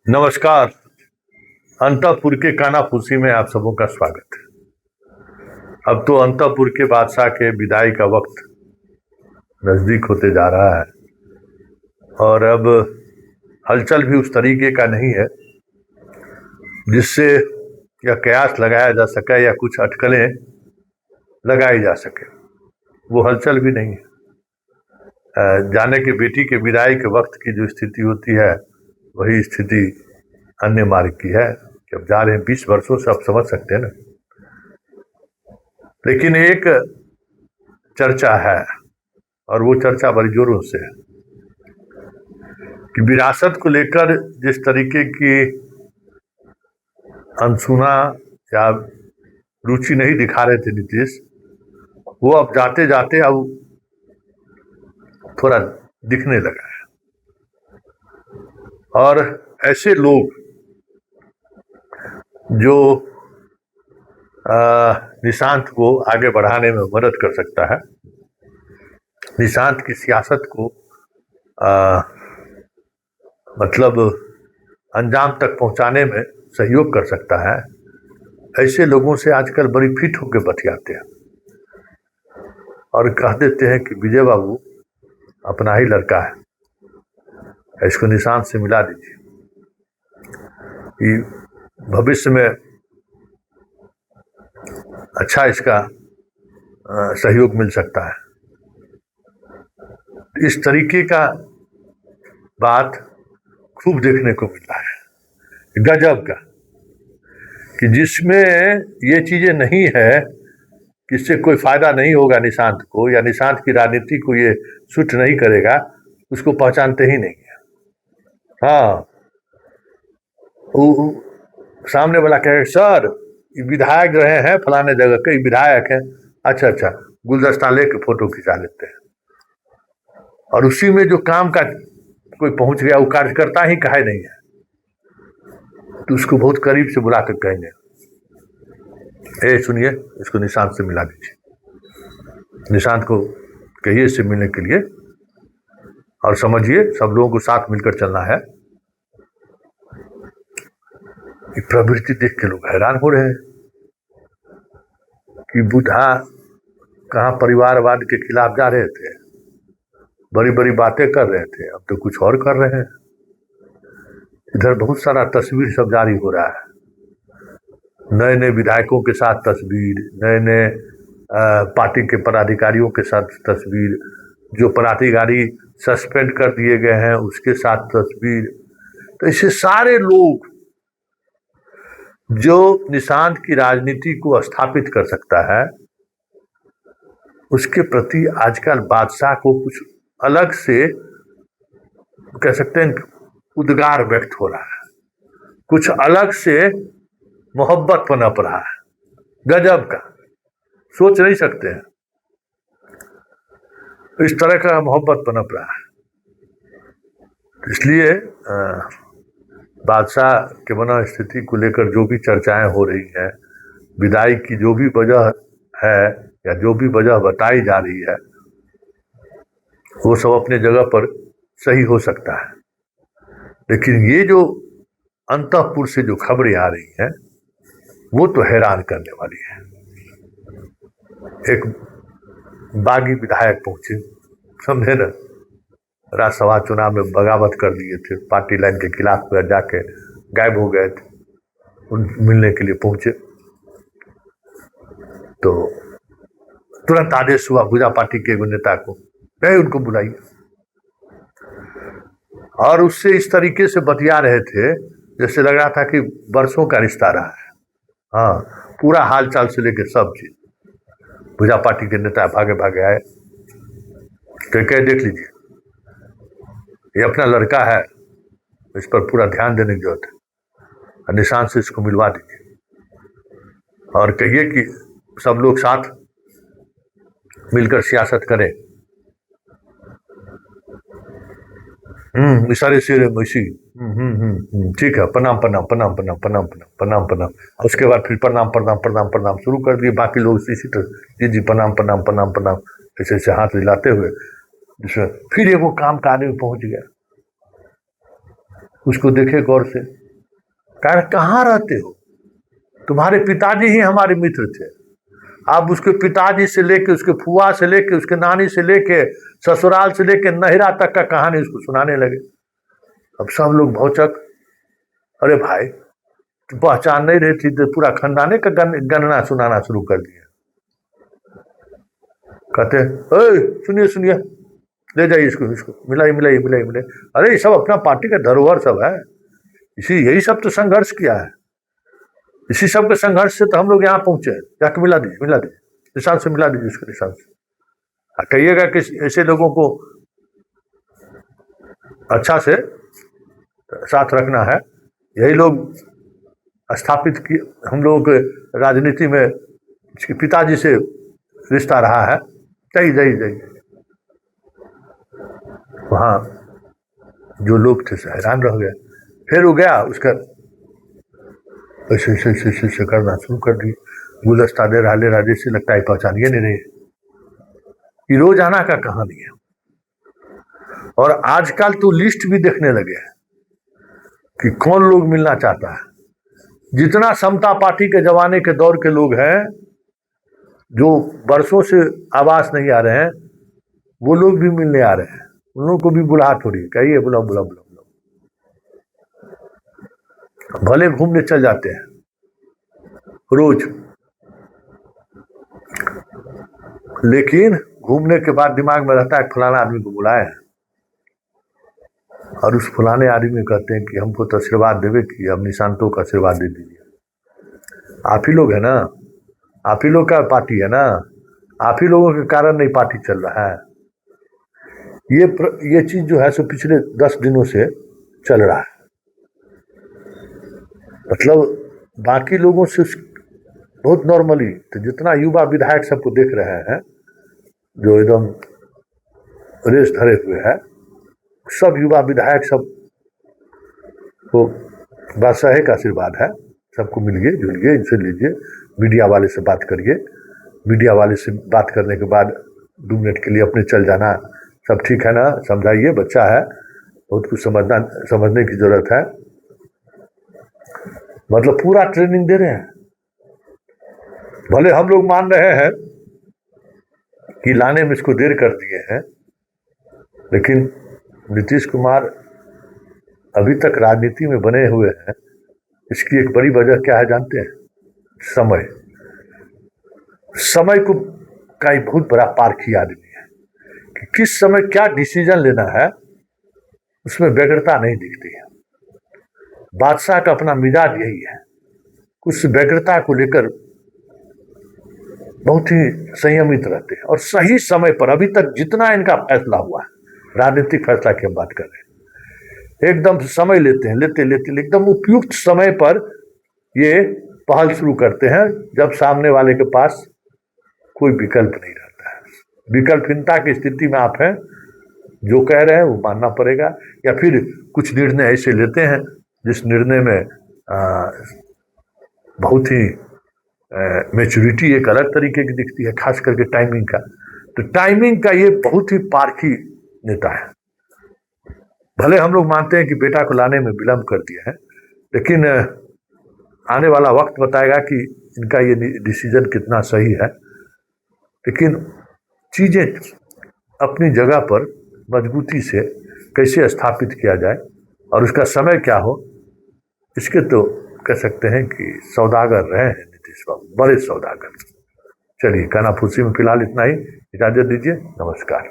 नमस्कार। अंतःपुर के कानाफूसी में आप सबों का स्वागत है। अब तो अंतःपुर के बादशाह के विदाई का वक्त नजदीक होते जा रहा है और अब हलचल भी उस तरीके का नहीं है जिससे यह कयास लगाया जा सके या कुछ अटकलें लगाई जा सके। वो हलचल भी नहीं है। जाने के बेटी के विदाई के वक्त की जो स्थिति होती है वही स्थिति अन्य मार्ग की है कि अब जा रहे हैं 20 वर्षों से, आप समझ सकते हैं ना। लेकिन एक चर्चा है और वो चर्चा बड़ी जोरों से है कि विरासत को लेकर जिस तरीके की अनसुना या रुचि नहीं दिखा रहे थे नीतीश, वो अब जाते जाते अब थोड़ा दिखने लगा है। और ऐसे लोग जो निशांत को आगे बढ़ाने में मदद कर सकता है, निशांत की सियासत को मतलब अंजाम तक पहुंचाने में सहयोग कर सकता है, ऐसे लोगों से आजकल बड़ी फिट होकर बतियाते हैं और कह देते हैं कि विजय बाबू अपना ही लड़का है, इसको निशांत से मिला दीजिए कि भविष्य में अच्छा इसका सहयोग मिल सकता है। इस तरीके का बात खूब देखने को मिला है, गजब का, कि जिसमें ये चीजें नहीं है कि इससे कोई फायदा नहीं होगा निशांत को या निशांत की राजनीति को ये सूट नहीं करेगा, उसको पहचानते ही नहीं है। हाँ, सामने वाला कहे सर विधायक रहे हैं फलाने जगह के, विधायक है, अच्छा अच्छा, गुलदस्ता लेके फोटो खिंचा लेते हैं और उसी में जो काम का कोई पहुंच गया वो कार्यकर्ता ही कहे नहीं है तो उसको बहुत करीब से बुला कर कहेंगे ए सुनिए इसको निशांत से मिला दीजिए, निशांत को कहिए इससे मिलने के लिए और समझिए सब लोगों को साथ मिलकर चलना है। प्रवृत्ति देख के लोग हैरान हो रहे हैं कि बुढ़ा कहाँ परिवारवाद के खिलाफ जा रहे थे, बड़ी बड़ी बातें कर रहे थे, अब तो कुछ और कर रहे हैं। इधर बहुत सारा तस्वीर सब जारी हो रहा है, नए नए विधायकों के साथ तस्वीर, नए नए पार्टी के पदाधिकारियों के साथ तस्वीर, जो पदाधिकारी सस्पेंड कर दिए गए हैं उसके साथ तस्वीर। तो ऐसे सारे लोग जो निशांत की राजनीति को स्थापित कर सकता है, उसके प्रति आजकल बादशाह को कुछ अलग से कह सकते हैं उद्गार व्यक्त हो रहा है, कुछ अलग से मोहब्बत पनप रहा है, गजब का, सोच नहीं सकते हैं इस तरह का मोहब्बत पनप रहा है। इसलिए बादशाह के बना स्थिति को लेकर जो भी चर्चाएं हो रही हैं, विदाई की जो भी वजह है या जो भी वजह बताई जा रही है, वो सब अपने जगह पर सही हो सकता है। लेकिन ये जो अंतःपुर से जो खबरें आ रही हैं वो तो हैरान करने वाली है। एक बागी विधायक पहुंचे, समझे ना, राज्यसभा चुनाव में बगावत कर दिए थे, पार्टी लाइन के खिलाफ जाके गायब हो गए थे, उन मिलने के लिए पहुंचे तो तुरंत आदेश हुआ भुजा पार्टी के एक नेता को, गए उनको बुलाइए, और उससे इस तरीके से बतिया रहे थे जैसे लग रहा था कि बरसों का रिश्ता रहा है। हाँ, पूरा हाल चाल से लेकर सब चीज। भुजा पार्टी के नेता भागे भागे आए, कह देख लीजिए ये अपना लड़का है, इस पर पूरा ध्यान देने की जरूरत है, निशांत से इसको मिलवा दीजिए और कहिए कि सब लोग साथ मिलकर सियासत करें। इशारे से मैसी, ठीक है, प्रणाम प्रणाम प्रणाम प्रणाम प्रणाम प्रणाम प्रणाम प्रणाम, उसके बाद फिर प्रणाम प्रणाम प्रणाम प्रणाम शुरू कर दिए। बाकी लोग इसी तरह जी जी प्रणाम प्रणाम प्रणाम प्रणाम ऐसे ऐसे हाथ हिलाते हुए जिसमें फिर वो काम कार्य में पहुंच गया। उसको देखे गौर से, कहाँ रहते हो, तुम्हारे पिताजी ही हमारे मित्र थे। आप उसके पिताजी से लेके, उसके फुआ से लेके, उसके नानी से लेके, ससुराल से लेके नहिरा तक का कहानी उसको सुनाने लगे। अब सब लोग भौचक, अरे भाई तू पहचान नहीं रही थी तो पूरा खानदाने का गणना सुनाना शुरू कर दिया। कहते सुनिए सुनिए, ले जाइए इसको, मिलाइए मिलाइए मिलाइए मिलाइए। अरे ये सब अपना पार्टी का धरोहर सब है, यही सब तो संघर्ष किया है, इसी सब के संघर्ष से तो हम लोग यहाँ पहुंचे। जाके मिला दीजिए निशान से, मिला दीजिए उसके निशान से। कहिएगा कि ऐसे लोगों को अच्छा से साथ रखना है। यही लोग स्थापित की हम लोगों के राजनीति में, इसके पिताजी से रिश्ता रहा है। जाइए जाइए जाइए। वहाँ जो लोग थे हैरान रह गए। फिर वो गया, उसका ऐसे करना शुरू कर दी, गुलदस्ता दे रहा, ले रहा, जैसे लगता है पहचानिए नहीं रहे। ये रोजाना का कहानी है। और आजकल तो लिस्ट भी देखने लगे हैं कि कौन लोग मिलना चाहता है। जितना समता पार्टी के जमाने के दौर के लोग हैं जो वर्षों से आवास नहीं आ रहे हैं, वो लोग भी मिलने आ रहे हैं। उन लोगों को भी बुलाहट हो रही है, कहिए बुलाओ बुलाओ बुलाओ बुलाओ। भले घूमने चल जाते हैं रोज, लेकिन घूमने के बाद दिमाग में रहता है फलाना आदमी को बुलाए हैं, और उस फलाने आदमी कहते हैं कि हमको तो आशीर्वाद देवे कि अब निशांतों का आशीर्वाद दे दीजिए। आप ही लोग है ना, आप ही लोग का पार्टी है ना, आप ही लोगों के कारण नहीं पार्टी चल रहा है। ये चीज जो है सो पिछले 10 दिनों से चल रहा है। मतलब बाकी लोगों से बहुत नॉर्मली, तो जितना युवा विधायक सबको देख रहे हैं जो एकदम रेस धरे हुए है, सब युवा विधायक सब को बादशाह का आशीर्वाद है। सबको मिलिए जुलिए, इनसे लीजिए, मीडिया वाले से बात करिए, मीडिया वाले से बात करने के बाद 2 मिनट के लिए अपने चल जाना, सब ठीक है ना, समझाइए, बच्चा है, बहुत कुछ समझने की जरूरत है। मतलब पूरा ट्रेनिंग दे रहे हैं। भले हम लोग मान रहे हैं कि लाने में इसको देर कर दिए हैं, लेकिन नीतीश कुमार अभी तक राजनीति में बने हुए हैं। इसकी एक बड़ी वजह क्या है जानते हैं? समय को का एक बहुत बड़ा पारखी आदमी है कि किस समय क्या डिसीजन लेना है, उसमें व्यग्रता नहीं दिखती है। बादशाह का अपना मिजाज यही है, कुछ व्यग्रता को लेकर बहुत ही संयमित रहते हैं, और सही समय पर अभी तक जितना इनका फैसला हुआ है, राजनीतिक फैसला की हम बात कर रहे हैं, एकदम समय लेते हैं, लेते एकदम उपयुक्त समय पर ये पहल शुरू करते हैं, जब सामने वाले के पास कोई विकल्प नहीं रहता है। विकल्पहीनता की स्थिति में आप हैं, जो कह रहे हैं वो मानना पड़ेगा, या फिर कुछ निर्णय ऐसे लेते हैं जिस निर्णय में बहुत ही मैच्योरिटी एक अलग तरीके की दिखती है, खास करके टाइमिंग का। तो टाइमिंग का ये बहुत ही पारखी नेता है। भले हम लोग मानते हैं कि बेटा को लाने में विलंब कर दिया है, लेकिन आने वाला वक्त बताएगा कि इनका ये डिसीजन कितना सही है। लेकिन चीजें अपनी जगह पर मजबूती से कैसे स्थापित किया जाए और उसका समय क्या हो, इसके तो कह सकते हैं कि सौदागर रहे हैं नीतीश बाबू, बड़े सौदागर। चलिए कानाफूसी में फिलहाल इतना ही, इजाजत दीजिए, नमस्कार।